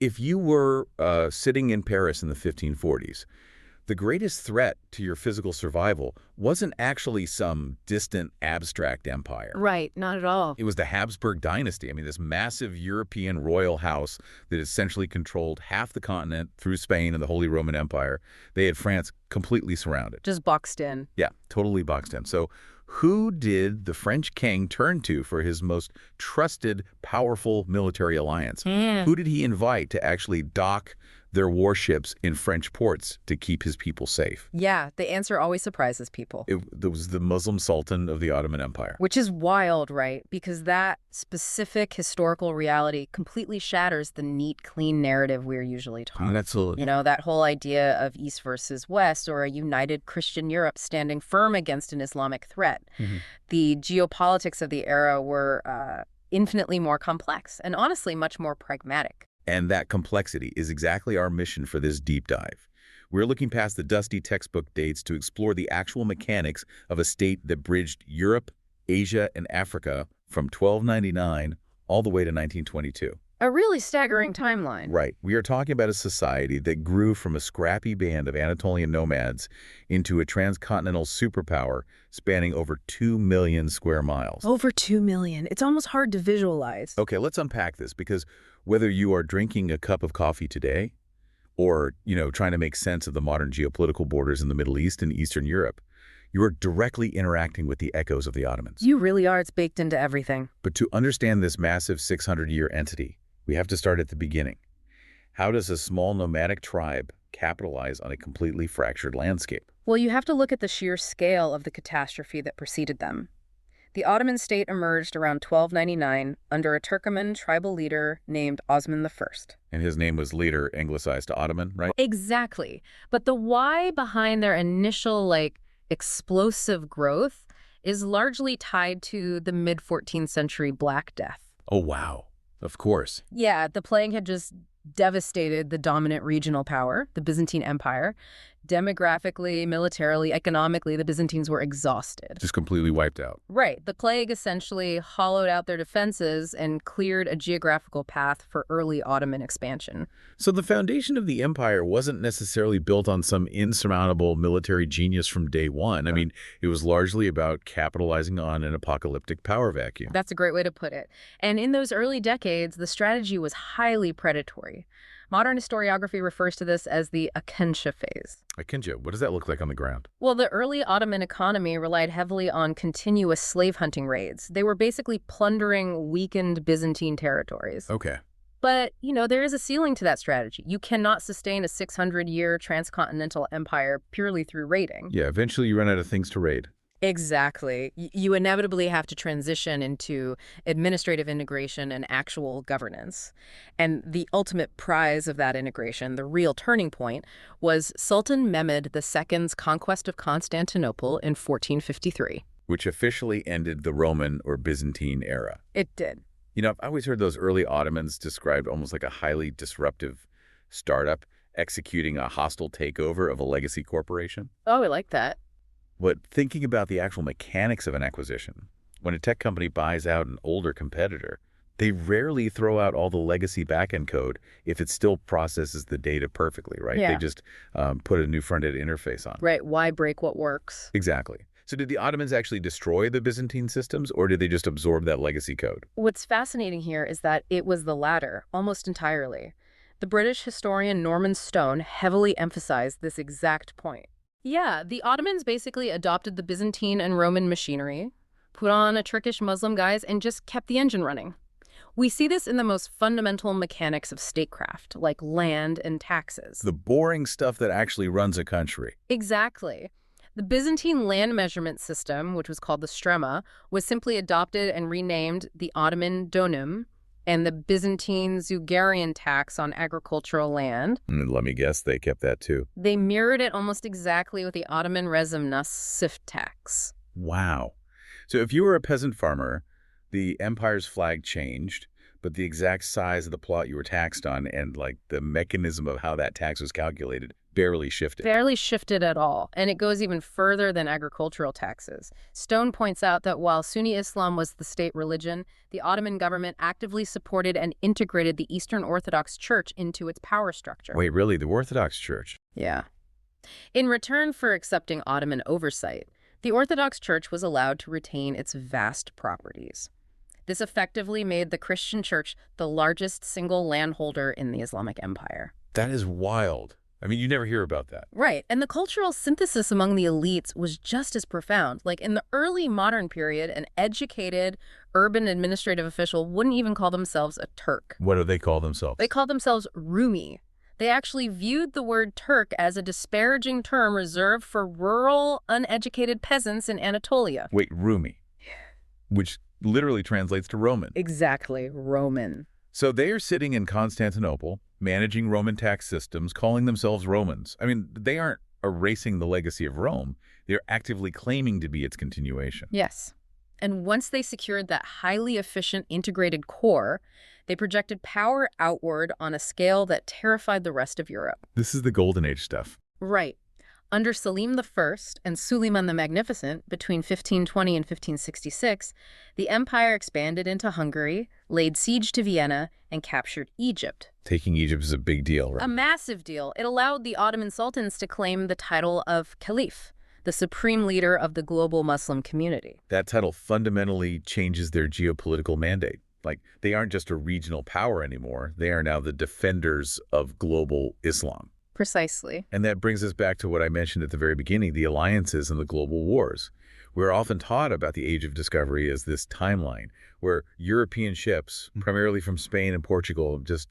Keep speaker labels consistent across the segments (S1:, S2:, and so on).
S1: If you were sitting in Paris in the 1540s, the greatest threat to your physical survival wasn't actually some distant, abstract empire.
S2: Right, not at all.
S1: It was the Habsburg dynasty. I mean, this massive European royal house that essentially controlled half the continent through Spain and the Holy Roman Empire. They had France completely surrounded.
S2: Just boxed in.
S1: Yeah, totally boxed in. So who did the French king turn to for his most trusted, powerful military alliance? Who did he invite to actually dock their warships in French ports to keep his people safe?
S2: Yeah, the answer always surprises people.
S1: It was the Muslim Sultan of the Ottoman Empire.
S2: Which is wild, right? Because that specific historical reality completely shatters the neat, clean narrative we're usually taught.
S1: Absolutely.
S2: You know, that whole idea of East versus West, or a united Christian Europe standing firm against an Islamic threat. The geopolitics of the era were infinitely more complex and honestly much more pragmatic.
S1: And that complexity is exactly our mission for this deep dive. We're looking past the dusty textbook dates to explore the actual mechanics of a state that bridged Europe, Asia, and Africa from 1299 all the way to 1922.
S2: A really staggering timeline.
S1: Right. We are talking about a society that grew from a scrappy band of Anatolian nomads into a transcontinental superpower spanning over 2 million square miles.
S2: Over 2 million. It's almost hard to visualize.
S1: Okay, let's unpack this, because whether you are drinking a cup of coffee today or, trying to make sense of the modern geopolitical borders in the Middle East and Eastern Europe, you are directly interacting with the echoes of the Ottomans.
S2: You really are. It's baked into everything.
S1: But to understand this massive 600-year entity, we have to start at the beginning. How does a small nomadic tribe capitalize on a completely fractured landscape?
S2: Well, you have to look at the sheer scale of the catastrophe that preceded them. The Ottoman state emerged around 1299 under a Turkoman tribal leader named Osman I.
S1: And his name was later anglicized to Ottoman, right?
S2: Exactly. But the why behind their initial, explosive growth is largely tied to the mid-14th century Black Death.
S1: Oh, wow. Of course.
S2: Yeah, the plague had just devastated the dominant regional power, the Byzantine Empire. Demographically, militarily, economically, the Byzantines were exhausted.
S1: Just completely wiped out.
S2: Right. The plague essentially hollowed out their defenses and cleared a geographical path for early Ottoman expansion.
S1: So the foundation of the empire wasn't necessarily built on some insurmountable military genius from day one. I mean, it was largely about capitalizing on an apocalyptic power vacuum.
S2: That's a great way to put it. And in those early decades, the strategy was highly predatory. Modern historiography refers to this as the Akinci phase.
S1: Akinci, what does that look like on the ground?
S2: Well, the early Ottoman economy relied heavily on continuous slave hunting raids. They were basically plundering weakened Byzantine territories.
S1: Okay.
S2: But, there is a ceiling to that strategy. You cannot sustain a 600-year transcontinental empire purely through raiding.
S1: Yeah, eventually you run out of things to raid.
S2: Exactly. You inevitably have to transition into administrative integration and actual governance. And the ultimate prize of that integration, the real turning point, was Sultan Mehmed II's conquest of Constantinople in 1453.
S1: Which officially ended the Roman or Byzantine era.
S2: It did.
S1: I've always heard those early Ottomans described almost like a highly disruptive startup executing a hostile takeover of a legacy corporation.
S2: Oh, I like that.
S1: But thinking about the actual mechanics of an acquisition, when a tech company buys out an older competitor, they rarely throw out all the legacy backend code if it still processes the data perfectly, right?
S2: Yeah.
S1: They just put a new front-end interface on.
S2: Right. Why break what works?
S1: Exactly. So did the Ottomans actually destroy the Byzantine systems, or did they just absorb that legacy code?
S2: What's fascinating here is that it was the latter, almost entirely. The British historian Norman Stone heavily emphasized this exact point. Yeah, the Ottomans basically adopted the Byzantine and Roman machinery, put on a trickish Muslim guise, and just kept the engine running. We see this in the most fundamental mechanics of statecraft, like land and taxes.
S1: The boring stuff that actually runs a country.
S2: Exactly. The Byzantine land measurement system, which was called the strema, was simply adopted and renamed the Ottoman dönüm, and the Byzantine Zugarian tax on agricultural land.
S1: And let me guess, they kept that too.
S2: They mirrored it almost exactly with the Ottoman Rezimnas sift tax.
S1: Wow. So if you were a peasant farmer, the empire's flag changed, but the exact size of the plot you were taxed on and the mechanism of how that tax was calculated barely shifted.
S2: Barely shifted at all, and it goes even further than agricultural taxes. Stone points out that while Sunni Islam was the state religion, the Ottoman government actively supported and integrated the Eastern Orthodox Church into its power structure.
S1: Wait, really? The Orthodox Church?
S2: Yeah. In return for accepting Ottoman oversight, the Orthodox Church was allowed to retain its vast properties. This effectively made the Christian Church the largest single landholder in the Islamic Empire.
S1: That is wild. I mean, you never hear about that.
S2: Right, and the cultural synthesis among the elites was just as profound. Like in the early modern period, an educated, urban administrative official wouldn't even call themselves a Turk.
S1: What do they call themselves?
S2: They called themselves Rumi. They actually viewed the word Turk as a disparaging term reserved for rural, uneducated peasants in Anatolia.
S1: Wait, Rumi, which literally translates to Roman.
S2: Exactly, Roman.
S1: So they are sitting in Constantinople, managing Roman tax systems, calling themselves Romans. I mean, they aren't erasing the legacy of Rome. They're actively claiming to be its continuation.
S2: Yes. And once they secured that highly efficient integrated core, they projected power outward on a scale that terrified the rest of Europe.
S1: This is the Golden Age stuff.
S2: Right. Under Selim I and Suleiman the Magnificent, between 1520 and 1566, the empire expanded into Hungary, laid siege to Vienna, and captured Egypt.
S1: Taking Egypt is a big deal, right?
S2: A massive deal. It allowed the Ottoman sultans to claim the title of Caliph, the supreme leader of the global Muslim community.
S1: That title fundamentally changes their geopolitical mandate. Like, they aren't just a regional power anymore. They are now the defenders of global Islam.
S2: Precisely.
S1: And that brings us back to what I mentioned at the very beginning, the alliances and the global wars. We're often taught about the Age of Discovery as this timeline where European ships, primarily from Spain and Portugal, just,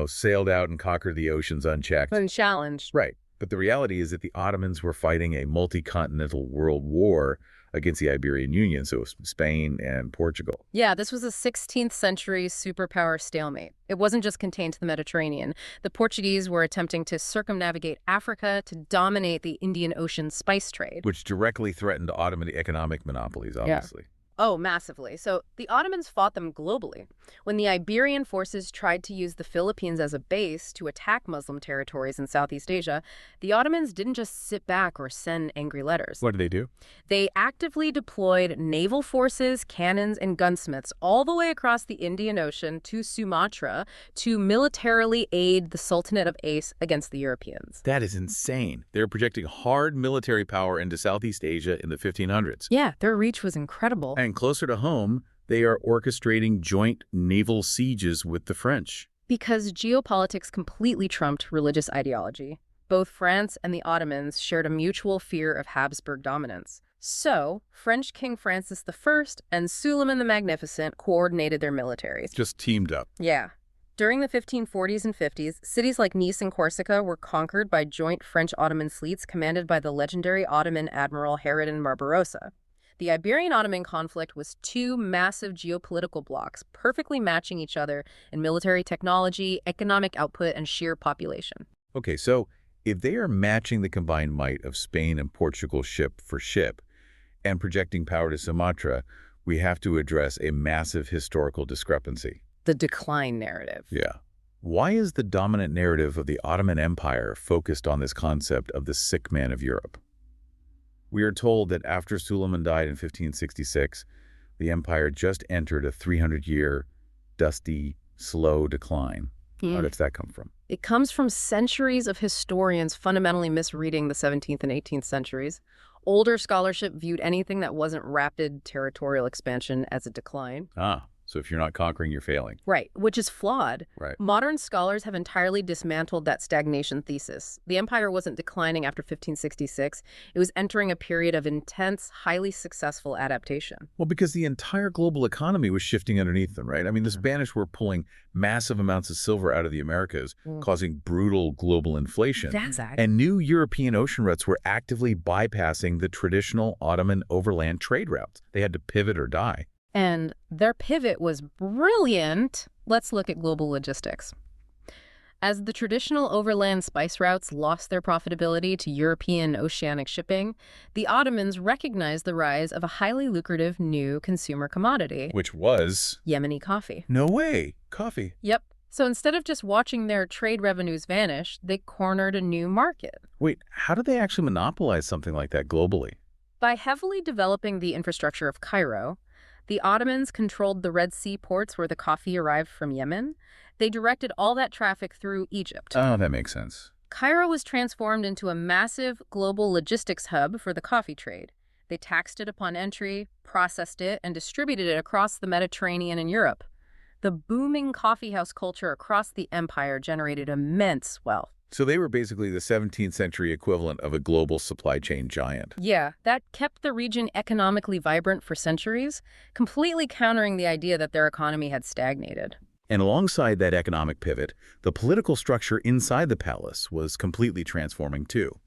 S1: sailed out and conquered the oceans unchecked.
S2: Unchallenged.
S1: Right. But the reality is that the Ottomans were fighting a multi-continental world war against the Iberian Union, so Spain and Portugal.
S2: Yeah, this was a 16th century superpower stalemate. It wasn't just contained to the Mediterranean. The Portuguese were attempting to circumnavigate Africa to dominate the Indian Ocean spice trade.
S1: Which directly threatened Ottoman economic monopolies, obviously.
S2: Oh, massively. So the Ottomans fought them globally. When the Iberian forces tried to use the Philippines as a base to attack Muslim territories in Southeast Asia, the Ottomans didn't just sit back or send angry letters.
S1: What did they do?
S2: They actively deployed naval forces, cannons, and gunsmiths all the way across the Indian Ocean to Sumatra to militarily aid the Sultanate of Aceh against the Europeans.
S1: That is insane. They're projecting hard military power into Southeast Asia in the 1500s.
S2: Yeah, their reach was incredible.
S1: And closer to home, they are orchestrating joint naval sieges with the French.
S2: Because geopolitics completely trumped religious ideology. Both France and the Ottomans shared a mutual fear of Habsburg dominance. So, French King Francis I and Suleiman the Magnificent coordinated their militaries.
S1: Just teamed up.
S2: Yeah. During the 1540s and 50s, cities like Nice and Corsica were conquered by joint French-Ottoman fleets commanded by the legendary Ottoman Admiral Harridan Barbarossa. The Iberian-Ottoman conflict was two massive geopolitical blocs, perfectly matching each other in military technology, economic output, and sheer population.
S1: Okay, so if they are matching the combined might of Spain and Portugal ship for ship and projecting power to Sumatra, we have to address a massive historical discrepancy.
S2: The decline narrative.
S1: Yeah. Why is the dominant narrative of the Ottoman Empire focused on this concept of the sick man of Europe? We are told that after Suleiman died in 1566, the empire just entered a 300-year, dusty, slow decline. How does that come from?
S2: It comes from centuries of historians fundamentally misreading the 17th and 18th centuries. Older scholarship viewed anything that wasn't rapid territorial expansion as a decline.
S1: So if you're not conquering, you're failing.
S2: Right, which is flawed.
S1: Right.
S2: Modern scholars have entirely dismantled that stagnation thesis. The empire wasn't declining after 1566. It was entering a period of intense, highly successful adaptation.
S1: Well, because the entire global economy was shifting underneath them, right? I mean, the Spanish were pulling massive amounts of silver out of the Americas, causing brutal global inflation. And new European ocean routes were actively bypassing the traditional Ottoman overland trade routes. They had to pivot or die.
S2: And their pivot was brilliant. Let's look at global logistics. As the traditional overland spice routes lost their profitability to European oceanic shipping, the Ottomans recognized the rise of a highly lucrative new consumer commodity.
S1: Which was?
S2: Yemeni coffee.
S1: No way. Coffee.
S2: Yep. So instead of just watching their trade revenues vanish, they cornered a new market.
S1: Wait, how did they actually monopolize something like that globally?
S2: By heavily developing the infrastructure of Cairo, the Ottomans controlled the Red Sea ports where the coffee arrived from Yemen. They directed all that traffic through Egypt.
S1: Oh, that makes sense.
S2: Cairo was transformed into a massive global logistics hub for the coffee trade. They taxed it upon entry, processed it, and distributed it across the Mediterranean and Europe. The booming coffeehouse culture across the empire generated immense wealth.
S1: So they were basically the 17th century equivalent of a global supply chain giant.
S2: Yeah, that kept the region economically vibrant for centuries, completely countering the idea that their economy had stagnated.
S1: And alongside that economic pivot, the political structure inside the palace was completely transforming too.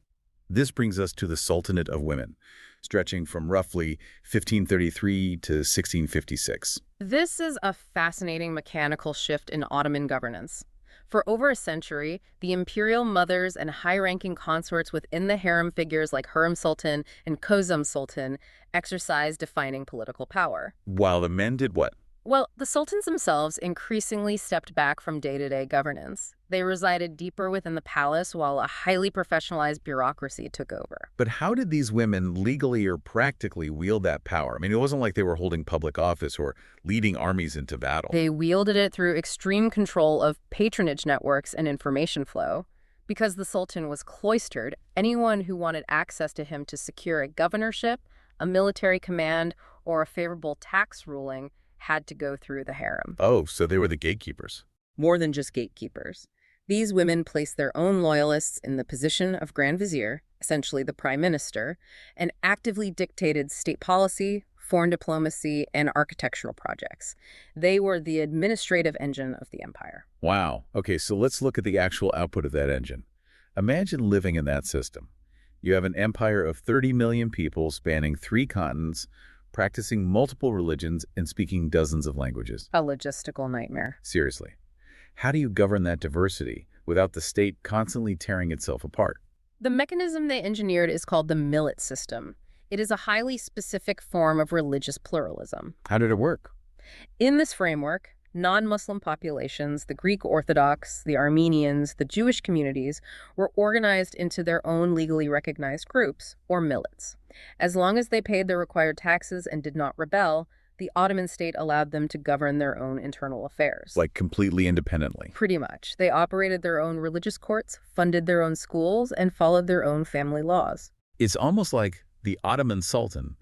S1: This brings us to the Sultanate of Women, stretching from roughly 1533 to 1656.
S2: This is a fascinating mechanical shift in Ottoman governance. For over a century, the imperial mothers and high-ranking consorts within the harem figures like Hurrem Sultan and Kozum Sultan exercised defining political power.
S1: While the men did what?
S2: Well, the sultans themselves increasingly stepped back from day-to-day governance. They resided deeper within the palace while a highly professionalized bureaucracy took over.
S1: But how did these women legally or practically wield that power? I mean, it wasn't like they were holding public office or leading armies into battle.
S2: They wielded it through extreme control of patronage networks and information flow. Because the sultan was cloistered, anyone who wanted access to him to secure a governorship, a military command, or a favorable tax ruling had to go through the harem.
S1: Oh, so they were the gatekeepers.
S2: More than just gatekeepers. These women placed their own loyalists in the position of Grand Vizier, essentially the prime minister, and actively dictated state policy, foreign diplomacy, and architectural projects. They were the administrative engine of the empire.
S1: Wow. Okay, so let's look at the actual output of that engine. Imagine living in that system. You have an empire of 30 million people spanning 3 continents, practicing multiple religions and speaking dozens of languages.
S2: A logistical nightmare.
S1: Seriously. How do you govern that diversity without the state constantly tearing itself apart?
S2: The mechanism they engineered is called the millet system. It is a highly specific form of religious pluralism.
S1: How did it work?
S2: In this framework, non-Muslim populations, the Greek Orthodox, the Armenians, the Jewish communities, were organized into their own legally recognized groups, or millets. As long as they paid the required taxes and did not rebel, the Ottoman state allowed them to govern their own internal affairs.
S1: Like completely independently?
S2: Pretty much. They operated their own religious courts, funded their own schools, and followed their own family laws.
S1: It's almost like the Ottoman Sultan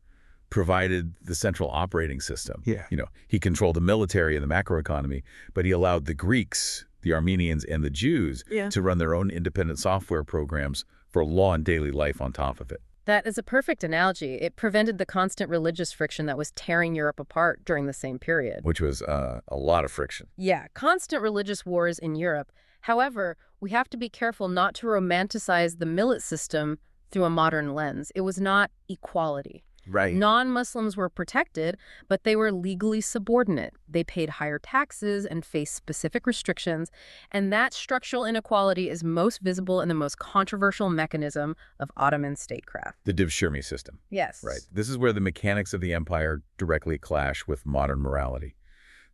S1: provided the central operating system.
S3: Yeah.
S1: He controlled the military and the macroeconomy, but he allowed the Greeks, the Armenians, and the Jews to run their own independent software programs for law and daily life on top of it.
S2: That is a perfect analogy. It prevented the constant religious friction that was tearing Europe apart during the same period.
S1: Which was a lot of friction.
S2: Yeah, constant religious wars in Europe. However, we have to be careful not to romanticize the millet system through a modern lens. It was not equality.
S1: Right.
S2: Non-Muslims were protected, but they were legally subordinate. They paid higher taxes and faced specific restrictions, and that structural inequality is most visible in the most controversial mechanism of Ottoman statecraft.
S1: The Devshirme system.
S2: Yes.
S1: Right. This is where the mechanics of the empire directly clash with modern morality.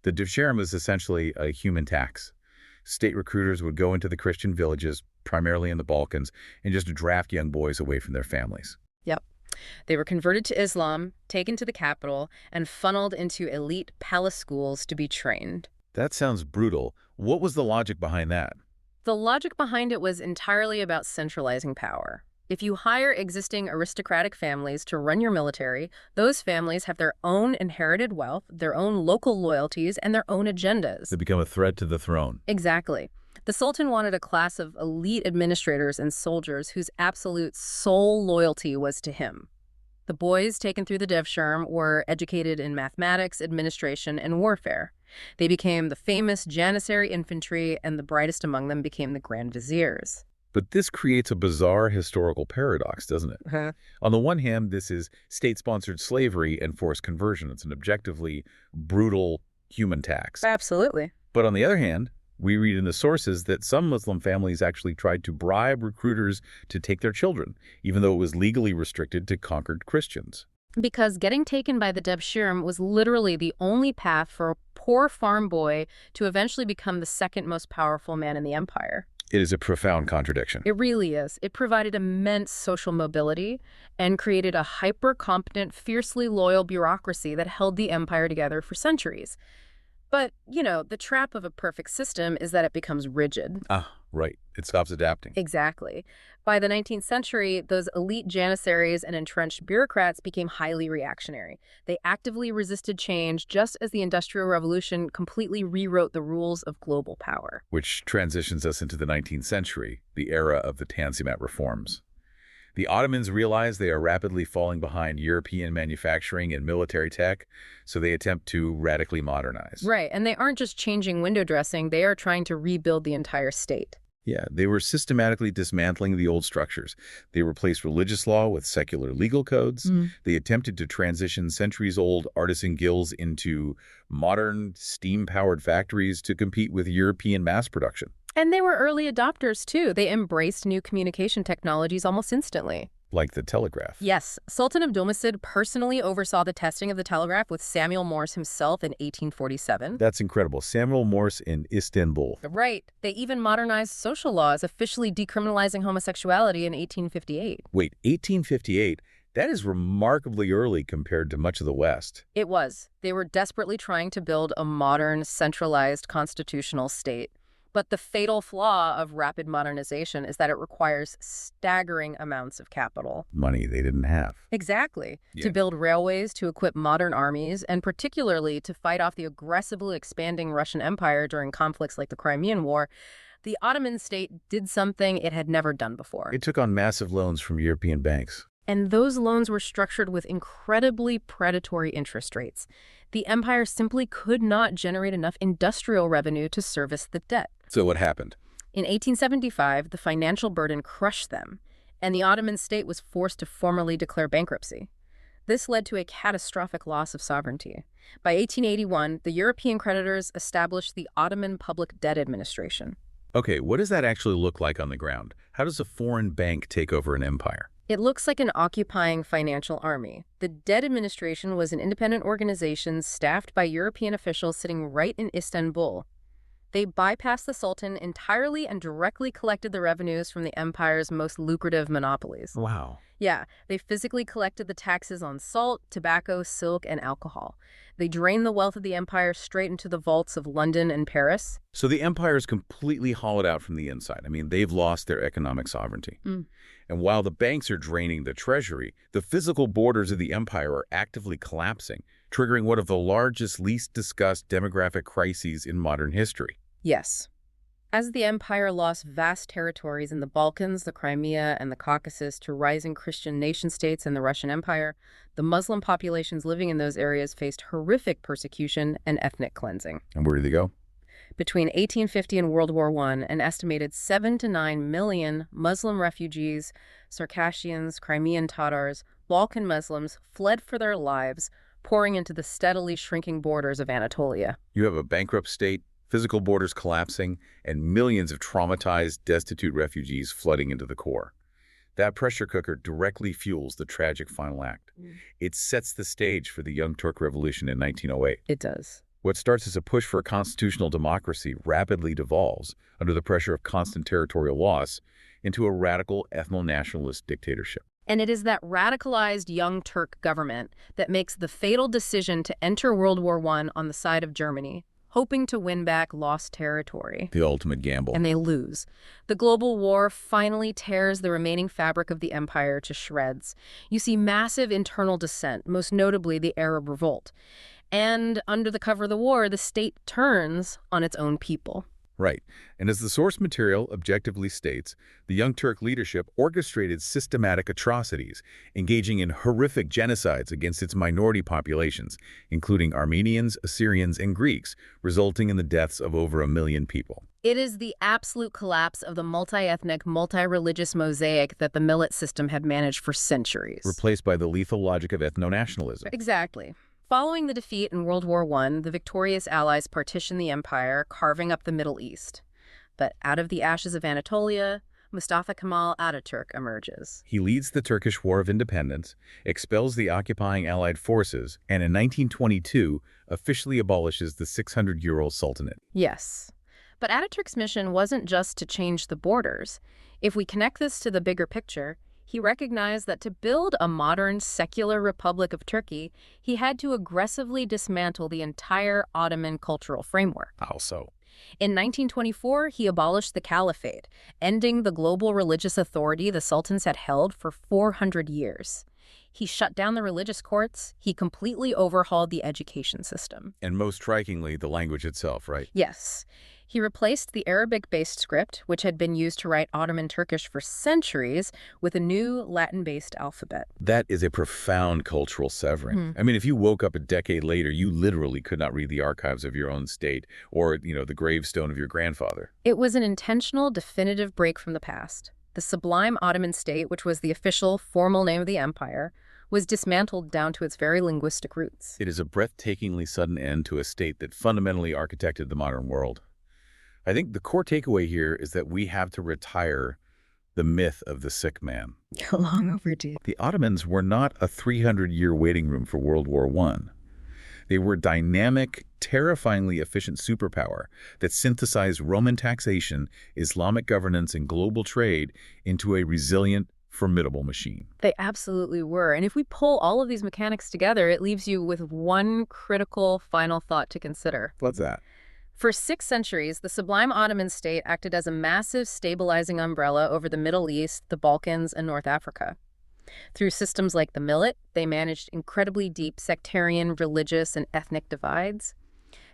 S1: The Devshirme is essentially a human tax. State recruiters would go into the Christian villages, primarily in the Balkans, and just draft young boys away from their families.
S2: Yep. They were converted to Islam, taken to the capital, and funneled into elite palace schools to be trained.
S1: That sounds brutal. What was the logic behind that?
S2: The logic behind it was entirely about centralizing power. If you hire existing aristocratic families to run your military, those families have their own inherited wealth, their own local loyalties, and their own agendas.
S1: They become a threat to the throne.
S2: Exactly. The Sultan wanted a class of elite administrators and soldiers whose absolute sole loyalty was to him. The boys taken through the Devshirme were educated in mathematics, administration, and warfare. They became the famous Janissary infantry, and the brightest among them became the Grand Viziers.
S1: But this creates a bizarre historical paradox, doesn't it? On the one hand, this is state-sponsored slavery and forced conversion. It's an objectively brutal human tax.
S2: Absolutely.
S1: But on the other hand, we read in the sources that some Muslim families actually tried to bribe recruiters to take their children, even though it was legally restricted to conquered Christians.
S2: Because getting taken by the Devshirme was literally the only path for poor farm boy to eventually become the second most powerful man in the empire.
S1: It is a profound contradiction.
S2: It really is. It provided immense social mobility and created a hyper-competent, fiercely loyal bureaucracy that held the empire together for centuries. But, the trap of a perfect system is that it becomes rigid.
S1: Ah, right. It stops adapting.
S2: Exactly. By the 19th century, those elite janissaries and entrenched bureaucrats became highly reactionary. They actively resisted change just as the Industrial Revolution completely rewrote the rules of global power.
S1: Which transitions us into the 19th century, the era of the Tanzimat reforms. The Ottomans realize they are rapidly falling behind European manufacturing and military tech, so they attempt to radically modernize.
S2: Right, and they aren't just changing window dressing, they are trying to rebuild the entire state.
S1: Yeah, they were systematically dismantling the old structures. They replaced religious law with secular legal codes. They attempted to transition centuries-old artisan guilds into modern, steam-powered factories to compete with European mass production.
S2: And they were early adopters, too. They embraced new communication technologies almost instantly.
S1: Like the telegraph.
S2: Yes, Sultan Abdülmecid personally oversaw the testing of the telegraph with Samuel Morse himself in 1847.
S1: That's incredible. Samuel Morse in Istanbul.
S2: Right. They even modernized social laws, officially decriminalizing homosexuality in 1858.
S1: Wait, 1858? That is remarkably early compared to much of the West.
S2: It was. They were desperately trying to build a modern, centralized constitutional state. But the fatal flaw of rapid modernization is that it requires staggering amounts of capital.
S1: Money they didn't have.
S2: Exactly.
S1: Yeah.
S2: To build railways, to equip modern armies, and particularly to fight off the aggressively expanding Russian Empire during conflicts like the Crimean War, the Ottoman state did something it had never done before.
S1: It took on massive loans from European banks.
S2: And those loans were structured with incredibly predatory interest rates. The empire simply could not generate enough industrial revenue to service the debt.
S1: So what happened?
S2: In 1875, the financial burden crushed them, and the Ottoman state was forced to formally declare bankruptcy. This led to a catastrophic loss of sovereignty. By 1881, the European creditors established the Ottoman Public Debt Administration.
S1: Okay, what does that actually look like on the ground? How does a foreign bank take over an empire?
S2: It looks like an occupying financial army. The debt administration was an independent organization staffed by European officials sitting right in Istanbul. They bypassed the Sultan entirely and directly collected the revenues from the empire's most lucrative monopolies.
S1: Wow.
S2: Yeah, they physically collected the taxes on salt, tobacco, silk, and alcohol. They drained the wealth of the empire straight into the vaults of London and Paris.
S1: So the empire is completely hollowed out from the inside. I mean, they've lost their economic sovereignty. And while the banks are draining the treasury, the physical borders of the empire are actively collapsing, triggering one of the largest, least discussed demographic crises in modern history.
S2: Yes. As the empire lost vast territories in the Balkans, the Crimea, and the Caucasus to rising Christian nation-states and the Russian Empire, the Muslim populations living in those areas faced horrific persecution and ethnic cleansing.
S1: And where did they go?
S2: Between 1850 and World War I, an estimated 7 to 9 million Muslim refugees, Circassians, Crimean Tatars, Balkan Muslims fled for their lives, pouring into the steadily shrinking borders of Anatolia.
S1: You have a bankrupt state, physical borders collapsing, and millions of traumatized, destitute refugees flooding into the core. That pressure cooker directly fuels the tragic final act. It sets the stage for the Young Turk Revolution in 1908.
S2: It does.
S1: What starts as a push for a constitutional democracy rapidly devolves, under the pressure of constant territorial loss, into a radical ethno-nationalist dictatorship.
S2: And it is that radicalized Young Turk government that makes the fatal decision to enter World War I on the side of Germany, hoping to win back lost territory.
S1: The ultimate gamble.
S2: And they lose. The global war finally tears the remaining fabric of the empire to shreds. You see massive internal dissent, most notably the Arab Revolt. And under the cover of the war, the state turns on its own people.
S1: Right. And as the source material objectively states, the Young Turk leadership orchestrated systematic atrocities, engaging in horrific genocides against its minority populations, including Armenians, Assyrians, and Greeks, resulting in the deaths of over 1 million people.
S2: It is the absolute collapse of the multi-ethnic, multi-religious mosaic that the millet system had managed for centuries.
S1: Replaced by the lethal logic of ethno-nationalism.
S2: Exactly. Following the defeat in World War I, the victorious Allies partitioned the empire, carving up the Middle East. But out of the ashes of Anatolia, Mustafa Kemal Ataturk emerges.
S1: He leads the Turkish War of Independence, expels the occupying Allied forces, and in 1922 officially abolishes the 600-year-old Sultanate.
S2: Yes. But Ataturk's mission wasn't just to change the borders. If we connect this to the bigger picture, he recognized that to build a modern, secular Republic of Turkey, he had to aggressively dismantle the entire Ottoman cultural framework.
S1: How so?
S2: In 1924, he abolished the caliphate, ending the global religious authority the sultans had held for 400 years. He shut down the religious courts. He completely overhauled the education system.
S1: And most strikingly, the language itself, right?
S2: Yes. He replaced the Arabic-based script, which had been used to write Ottoman Turkish for centuries, with a new Latin-based alphabet.
S1: That is a profound cultural severing. I mean, if you woke up a decade later, you literally could not read the archives of your own state or, the gravestone of your grandfather.
S2: It was an intentional, definitive break from the past. The sublime Ottoman state, which was the official, formal name of the empire, was dismantled down to its very linguistic roots.
S1: It is a breathtakingly sudden end to a state that fundamentally architected the modern world. I think the core takeaway here is that we have to retire the myth of the sick man.
S2: Long overdue.
S1: The Ottomans were not a 300-year waiting room for World War I. They were a dynamic, terrifyingly efficient superpower that synthesized Roman taxation, Islamic governance, and global trade into a resilient, formidable machine.
S2: They absolutely were. And if we pull all of these mechanics together, it leaves you with one critical final thought to consider.
S1: What's that?
S2: For 6 centuries, the sublime Ottoman state acted as a massive stabilizing umbrella over the Middle East, the Balkans, and North Africa. Through systems like the millet, they managed incredibly deep sectarian, religious, and ethnic divides.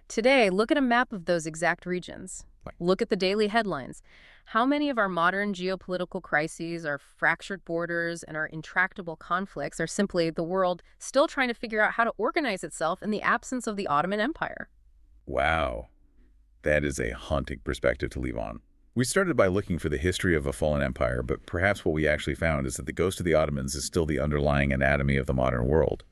S2: Today, look at a map of those exact regions. Look at the daily headlines. How many of our modern geopolitical crises, our fractured borders, and our intractable conflicts are simply the world still trying to figure out how to organize itself in the absence of the Ottoman Empire?
S1: Wow. That is a haunting perspective to leave on. We started by looking for the history of a fallen empire, but perhaps what we actually found is that the ghost of the Ottomans is still the underlying anatomy of the modern world.